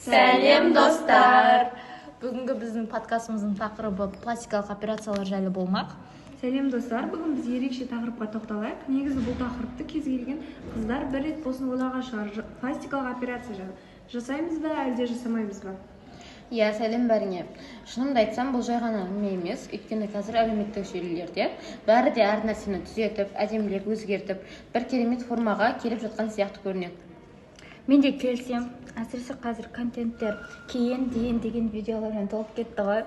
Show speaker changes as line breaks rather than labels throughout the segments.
Сәлем достар! Бүгінгі біздің подкастымыздың тақырыбы пластикалық операциялар жайлы болмақ.
Сәлем достар, бүгін біз ерекше тақырыпқа тоқталайық. Негізі бұл тақырыпты кез келген қыздар бір рет болсын ойлаған шығар. Пластикалық операция жасаймыз ба, әлде жасамаймыз ба?
Иә, сәлем бәріңе. Шынымды айтсам, бұл жай ғана әңгіме емес, өйткені қазір әлеуметтік желілерде бәрі де әр нәрсені түзетіп, әдемілеп, өзгертіп, бір керемет формаға келіп жатқан сияқты көрінеді.
Мен де келсем, әсіресе қазір контенттер кейін дейін деген видеолармен толып кетті ғой.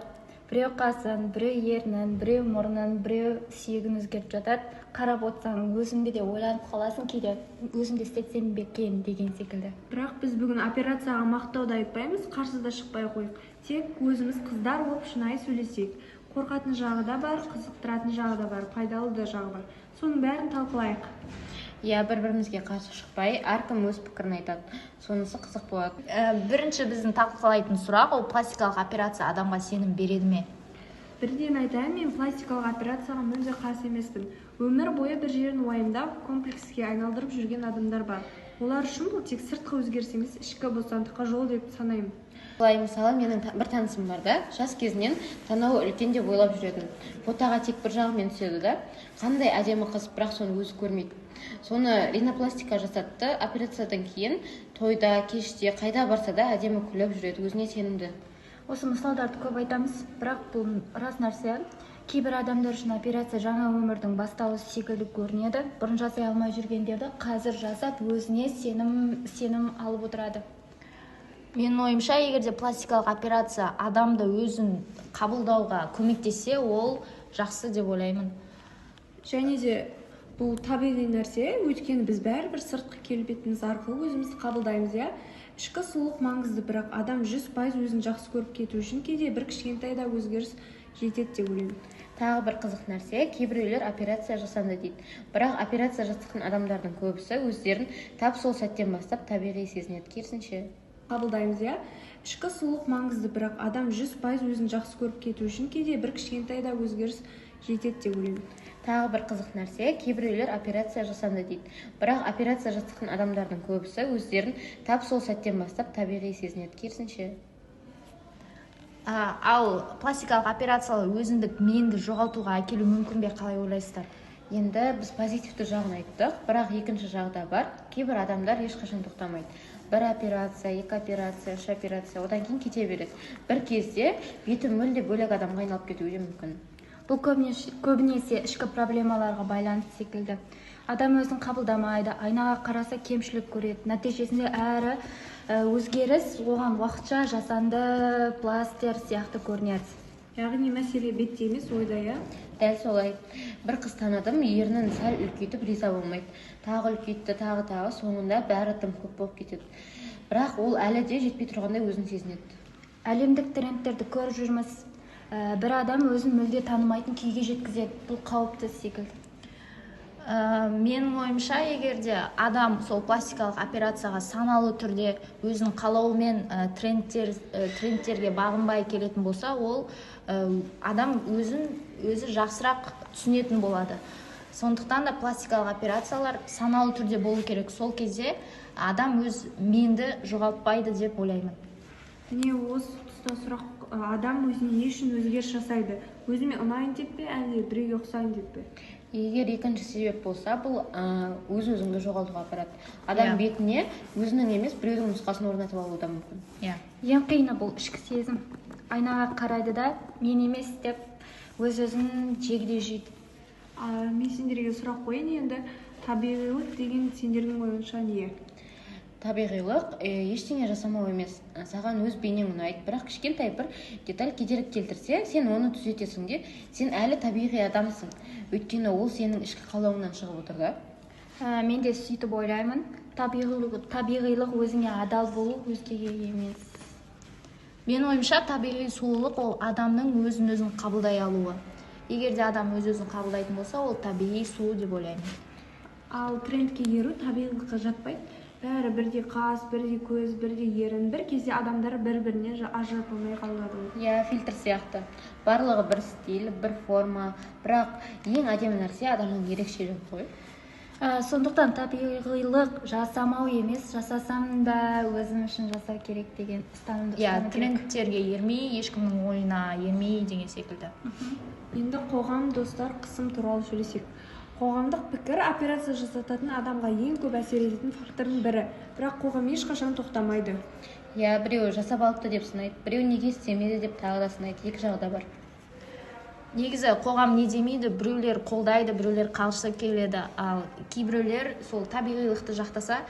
Біреу қасын, біреу ернін, біреу мұрнын, біреу сүйегін өзгертіп жатады. Қарап отырсаң, өзіңде де ойланып қаласың, кейде өзімде істетсем бе екен деген секілді.
Бірақ біз бүгін операцияға мақтауды айтпаймыз, қарсы да шықпай қойық. Тек өзіміз қыздар болып шынайы сөйлесейік. Қорқатын жағы да бар, қызықтыратын жағы да бар, пайдалы да жағы бар. Соның бәрін талқылайық.
Иә, бір-бірімізге қарсы шықпай, әркім өз пікірін айтады. Сонысы қызық болады.
Бірінші біздің талқылайтын сұрақ, ол пластикалық операция адамға сенім береді ме?
Бірден айтайын, мен пластикалық операцияға мүлде қарсы емеспін. Өмір бойы бір жерін уайымдап, комплекске айналдырып жүрген адамдар бар. Олар үшін бұл тек сыртқы өзгеріс емес, ішкі бостандыққа жол деп санаймын.
Былай мысалы, менің бір танысым бар да, жас кезінен танауы үлкен деп ойлап жүретін. Фотоға тек бір жағымен түседі да, қандай әдемі қыз, бірақ соны өзі көрмейді. Соны ринопластика жасатты, операциядан кейін тойда, кеште, қайда барса да әдемі күліп жүреді, өзіне сенімді.
Осы мысалдарды көп айтамыз, бірақ бұл рас нәрсе. Кейбір адамдар үшін операция жаңа өмірдің бастауы секілді көрінеді. Бұрын жасай алмай жүргендерді қазір жасап, өзіне сенім алып отырады.
Менің ойымша, егерде пластикалық операция адамды өзін қабылдауға көмектессе, ол жақсы деп ойлаймын.
Және де бұл табиғи нәрсе, өйткені біз бәрібір сыртқы келбетіміз арқылы өзімізді қабылдаймыз, иә. Ішкі сұлулық маңызды, бірақ адам 100% өзін жақсы көріп кету үшін кейде бір кішкентай да өзгеріс жетеді деп ойлаймын.
Тағы бір қызық нәрсе, кейбіреулер операция жасанды дейді. Бірақ операция жасатқан адамдардың көбісі өздерін тап сол сәттен бастап табиғи сезінеді, керісінше.
Қабылдаймыз, иә. Ішкі сұлулық маңызды, бірақ адам 100% өзін жақсы көріп кету үшін кейде бір кішкентай да өзгеріс жетеді деп ойлаймын.
Тағы бір қызық нәрсе, кейбіреулер операция жасанды дейді. Бірақ операция жасатқан адамдардың көбісі өздерін тап сол сәттен бастап табиғи сезінеді, керісінше.
Ал пластикалық операциялар өзіндік менді жоғалтуға әкелу мүмкін бе, қалай ойлайсыздар?
Енді біз позитивті жағын айттық, бірақ екінші жағы да бар. Кейбір адамдар ешқашан тоқтамайды. Бір операция, екі операция, үш операция, одан кейін кете береді. Бір кезде беті мүлде бөлек адамға айналып кетуі де мүмкін.
Бұл көбінесе ішкі проблемаларға байланысты секілді. Адам өзін қабылдамайды, айнаға қараса кемшілік көреді. Нәтижесінде әрі өзгеріс оған уақытша жасанды пластир сияқты көрінеді.
Яғни мәселе бетте емес, ойда, иә.
Дәл солай. Бір қыз таныдым, ернін сәл үлкейтіп риза болмайды. Тағы үлкейтті, тағы, соңында бәрі тым көп болып кетеді. Бірақ ол әлі де жетпей тұрғандай өзін сезінеді.
Әлемдік трендтерді көріп жүрміз. Бір адам өзін мүлде танымайтын күйге жеткізеді. Бұл қауіпті секілді.
Менің ойымша, егерде адам сол пластикалық операцияға саналы түрде өзінің қалауымен трендтерге бағынбай келетін болса, ол адам өзі жақсырақ түсінетін болады. Сондықтан да пластикалық операциялар саналы түрде болу керек. Сол кезде адам өз менді жоғалтпайды деп ойлаймын.
Міне осы тұста сұрақ, адам өзіне не үшін өзгеріс жасайды? Өзіме ұнайын деп пе, әлде біреуге ұқсайын деп пе?
Егер екінші себеп болса, бұл өз-өзіңді жоғалтуға апарады. Адам бетіне өзінің емес, біреудің нұсқасын орнатып алуы да мүмкін.
Ең қиыны бұл ішкі сезім. Айнаға қарайды да, мен емес деп өз-өзін жегідей жейді.
Мен сендерге сұрақ қойын енді, табиғилық деген сендердің ойыңша не?
Табиғилық ештеңе жасамау емес. Саған өз бейнең ұнайды, бірақ кішкентай бір деталь кедергі келтірсе, сен оны түзетесің де, сен әлі табиғи адамсың. Өйткені ол сенің ішкі қалауыңнан шығып отыр да.
Мен де сөйтіп ойлаймын. Табиғилық өзіңе адал болу, өзгеге емес.
Менің ойымша, табиғи сұлулық ол адамның өзін қабылдай алуы. Егерде адам өз-өзін қабылдайтын болса, ол табиғи сұлу деп ойлаймын.
Ал трендке еру табиғилыққа жатпайды. Бәрі бірдей қас, бірдей көз, бірдей ерін. Бір кезде адамдар бір-біріне ажырап алмай қалады.
Иә, фильтр сияқты. Барлығы бір стиль, бір форма, бірақ ең әдемі нәрсе адамның ерекшелігі ғой.
Сондықтан табиғилық жасамау емес, жасасам да өзім үшін жасау керек деген ұстанымды ұстану керек.
трендтерге ермей, ешкімнің ойына ермей деген секілді.
Енді қоғам, достар, қысым туралы сөйлесек. Қоғамдық пікір операция жасататын адамға ең көп әсер ететін фактордың бірі. Бірақ қоғам ешқашан тоқтамайды.
Иә, біреу жасап алыпты деп сынайды, біреу неге істемеді деп тағы да сынайды. Екі жағы да бар.
Негізі қоғам не демейді, біреулер қолдайды, біреулер қарсы келеді, ал кейбіреулер сол табиғилықты жақтаса,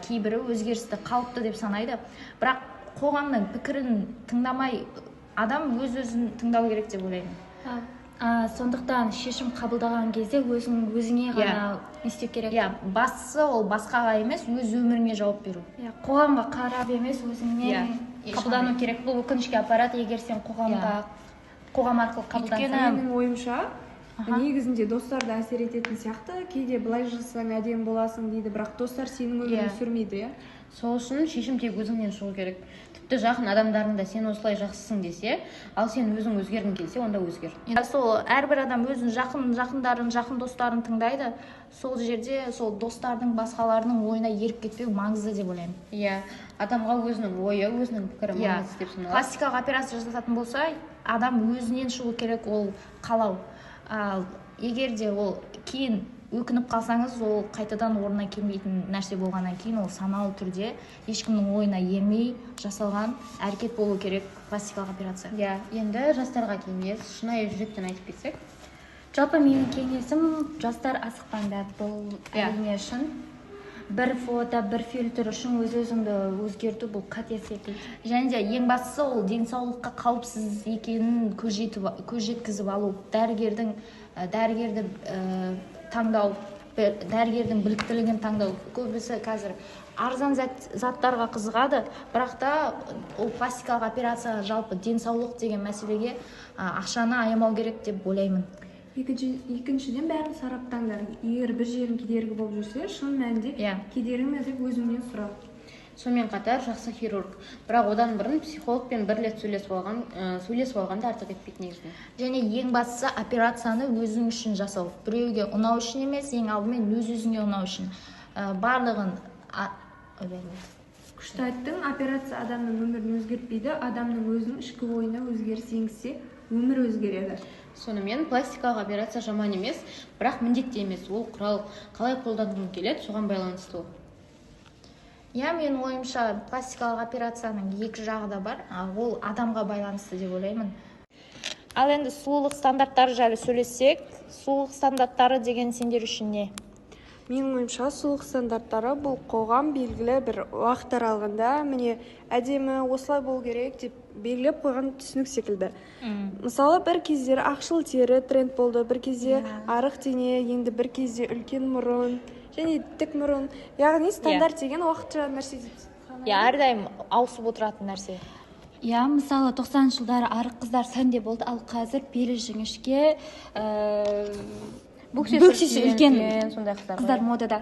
кейбірі өзгерісті қалыпты деп санайды. Бірақ қоғамның пікірін тыңдамай, адам өз-өзін тыңдау керек деп ойлаймын.
Сондықтан шешім қабылдаған кезде өзіңе ғана не істеу керек.
Бастысы ол басқаға емес, өз өміріңе жауап беру.
Қоғамға қарап емес, өзіңе қабылдану керек. Бұл өкінішке апарады, егер сен қоғам арқылы қабылдансаң.
Менің ойымша, негізінде достар да әсер ететін сияқты. Кейде былай жасасаң әдемі боласың дейді, бірақ достар сенің өміріңді сүрмейді.
Сол үшін шешім тек өзіңнен шығу керек. Тіпті жақын адамдарың да сен осылай жақсысың десе, ал сен өзің өзгергің келсе, онда өзгер.
Сол әрбір адам өзінің жақындарын, жақын достарын тыңдайды. Сол жерде сол достардың, басқаларының ойына еріп кетпеу маңызды деп ойлаймын.
Иә, адамға өзінің ойы, өзінің пікірі маңызды деп саналады.
Пластикалық операция жасататын болса, адам өзінен шығу керек, ол қалау. Ал егер де ол кейін өкініп қалсаңыз, ол қайтадан орнына келмейтін нәрсе болғаннан кейін, ол саналы түрде ешкімнің ойына ермей жасалған әрекет болу керек пластикалық операция.
Иә, енді жастарға кеңес, шынайы жүректен айтып кетсек.
Жалпы менің кеңесім, жастар асықпаңдар, бұл әрине шын. Бір фото, бір фильтр үшін өз-өзіңді өзгерту бұл қате секілді.
Және де ең бастысы ол денсаулыққа қауіпсіз екенін көз жеткізіп алу. Дәрігерді таңдау, дәрігердің біліктілігін таңдау. Көбісі қазір арзан заттарға қызығады, бірақ та ол пластикалық операцияға жалпы денсаулық деген мәселеге ақшаны аямау керек деп ойлаймын.
Екіншіден бәрін сараптаңдар. Егер бір жерің кедергі болып жүрсе, шын мәнінде кедергіні деп өзіңнен сұра.
Сонымен қатар жақсы хирург. Бірақ одан бұрын психологпен бір рет сөйлесіп алғанды артық етпейді негізінде.
Және ең бастысы операцияны өзің үшін жасау. Біреуге ұнау үшін емес, ең алдымен өз-өзіңе ұнау үшін. Барлығын
күшті айттың, операция адамның өмірін өзгертпейді, адамның өзінің ішкі ойына өзгеріс енгізсе, өмір өзгереді.
Сонымен пластикалық операция жаман емес, бірақ міндетті емес. Ол құрал қалай қолданғың келеді, соған байланысты.
Менің ойымша пластикалық операцияның екі жағы да бар, ол адамға байланысты деп ойлаймын. Ал енді сұлулық стандарттары жайлы сөйлессек, сұлулық стандарттары деген сендер үшін не?
Менің ойымша сұлулық стандарттары бұл қоғам белгілі бір уақыт аралығында міне әдемі осылай болу керек деп белгілеп қойған түсінік секілді. Мысалы, бір кездері ақшыл тері тренд болды, бір кезде арық дене, енді бір кезде үлкен мұрын және тік мұрын. Яғни стандарт деген уақытша нәрсе дейді.
Әрдайым ауысып отыратын нәрсе.
Мысалы 90 жылдары арық қыздар сәнде болды, ал қазір белі жіңішке, бөксесі үлкен қыздар модада.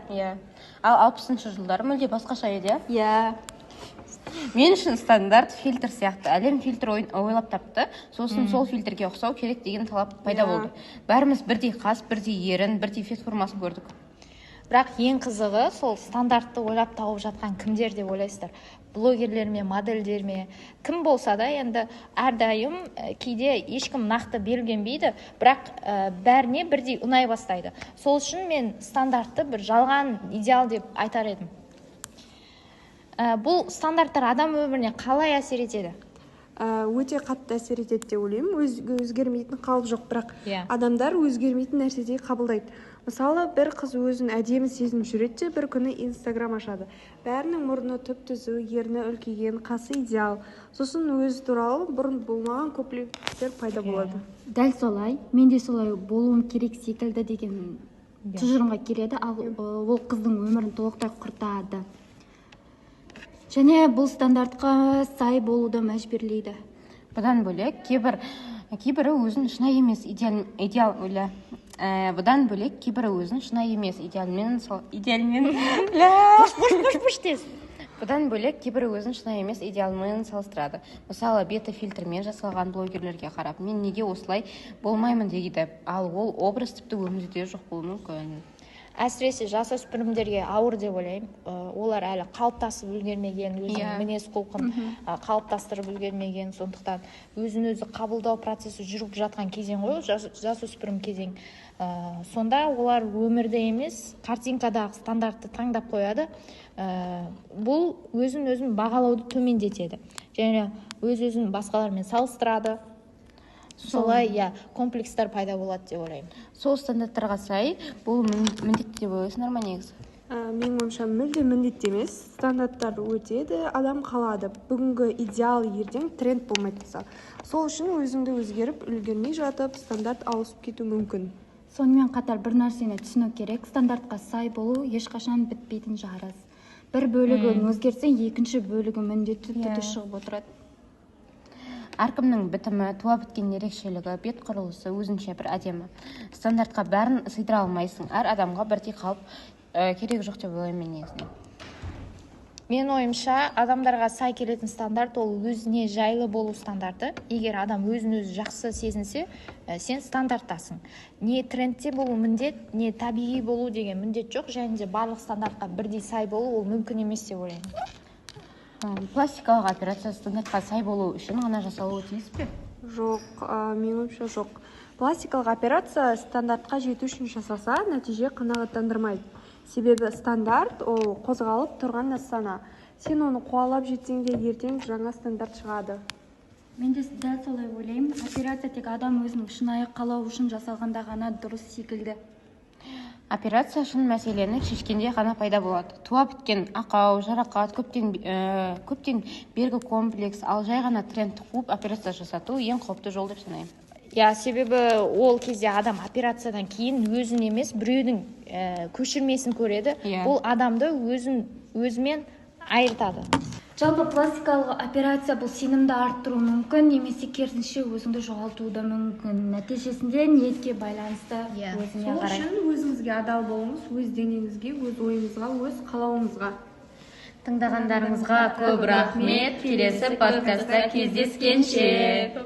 Ал 60-шы жылдары мүлде басқаша еді. Мен үшін стандарт фильтр сияқты. Әлем фильтр ойлап тапты. Сосын сол фильтрге ұқсау керек деген талап пайда болды. Бәріміз бірдей қас, бірдей ерін, бірдей фет формасын көрдік.
Бірақ ең қызығы, сол стандартты ойлап тауып жатқан кімдер деп ойлайсыздар? Блогерлер ме, модельдер ме? Кім болса да, енді әрдайым кейде ешкім нақты белгіленбейді, бірақ бәріне бірдей ұнай бастайды. Сол үшін мен стандартты бір жалған идеал деп айтар едім. Бұл стандарттар адам өміріне қалай әсер етеді?
Өте қатты әсер етеді деп ойлаймын. Өзгермейтін қалып жоқ, бірақ адамдар өзгермейтін нәрседей қабылдайды. Мысалы, бір қыз өзін әдемі сезініп жүреді, бір күні Инстаграм ашады. Бәрінің мұрны түп-түзу, ерні үлкейген, қасы идеал. Сосын өзі туралы бұрын болмаған комплименттер пайда болады.
Дәл солай, мен де солай болуым керек секілді деген тұжырымға келеді, ал ол қыздың өмірін толықтай құртады. Және бұл стандартқа сай болуды мәжбүрлейді.
Бұдан бөлек, кейбірі өзін шынайы емес Бұдан бөлек, кейбірі өзін шынайы емес идеалмен салыстырады. Мысалы, беті фильтрмен жасалған блогерлерге қарап, мен неге осылай болмаймын дейді, ал ол образ тіпті өмірде жоқ болуы мүмкін.
әсіресе жасөспірімдерге ауыр деп ойлаймын. Олар әлі қалыптасып үлгермеген, өзінің мінез құлқын қалыптастырып үлгермеген, сондықтан өзін өзі қабылдау процесі жүріп жатқан кезең ғой, жасөспірім кезең. Сонда олар өмірді емес, картинкадағы стандартты таңдап қояды. Бұл өзін бағалауды төмендетеді. Және өзін басқалармен салыстырады. Солай, комплекстар пайда болады деп ойлаймын.
Сол стандарттарға сай бұл міндетті деп ойлайсыңдар ма негізі?
Менің ойымша мүлде міндетті емес. Стандарттар өтеді, адам қалады. Бүгінгі идеал ертең тренд болмайды мысалы. Сол үшін өзіңді өзгеріп үлгермей жатып стандарт ауысып кету мүмкін.
Сонымен қатар бір нәрсені түсіну керек, стандартқа сай болу ешқашан бітпейтін жарыс. Бір бөлігін өзгерсе, екінші бөлігі міндетті түрде шығып отырады.
Әркімнің бітімі, туа біткен ерекшелігі, бет құрылысы өзінше бір әдемі. Стандартқа бәрін сыйдыра алмайсың. Әр адамға бірдей қалып керек жоқ деп ойлаймын негізінен.
Менің ойымша, адамдарға сай келетін стандарт ол өзіне жайлы болу стандарты. Егер адам өзін-өзі жақсы сезінсе, сен стандарттасың. Не трендте болу міндет, не табиғи болу деген міндет жоқ, және де барлық стандартқа бірдей сай болу ол мүмкін емес деп ойлаймын.
Пластикалық операция стандартқа сай болу үшін ғана жасалуы тиіс пе?
Жоқ, менің ойымша жоқ. Пластикалық операция стандартқа жету үшін жасалса, нәтиже қанағаттандырмайды. Себебі стандарт ол қозғалып тұрған нысана. Сен оны қуалап жетсең де ертең жаңа стандарт шығады.
Мен де дәл солай ойлаймын. Операция тек адам өзінің шынайы қалауы үшін жасалғанда ғана дұрыс секілді.
Операция шын мәселені шешкенде ғана пайда болады. Туа біткен ақау, жарақат, көптен бергі комплекс, ал жай ғана трендті қуып операция жасату ең қауіпті жол деп санаймын.
Себебі ол кезде адам операциядан кейін өзін емес, біреудің көшірмесін көреді. Бұл адамды өзімен айыртады.
Жалпы пластикалық операция бұл сенімді арттыру мүмкін, немесе керісінше өзіңді жоғалтуы да мүмкін. Нәтижесінде ниетке байланысты өзіңе қарай.
Сол үшін өзіңізге адал болыңыз, өз денеңізге, өз ойыңызға, өз қалауыңызға.
Тыңдағандарыңызға көп рахмет. Келесі подкастта кездескенше.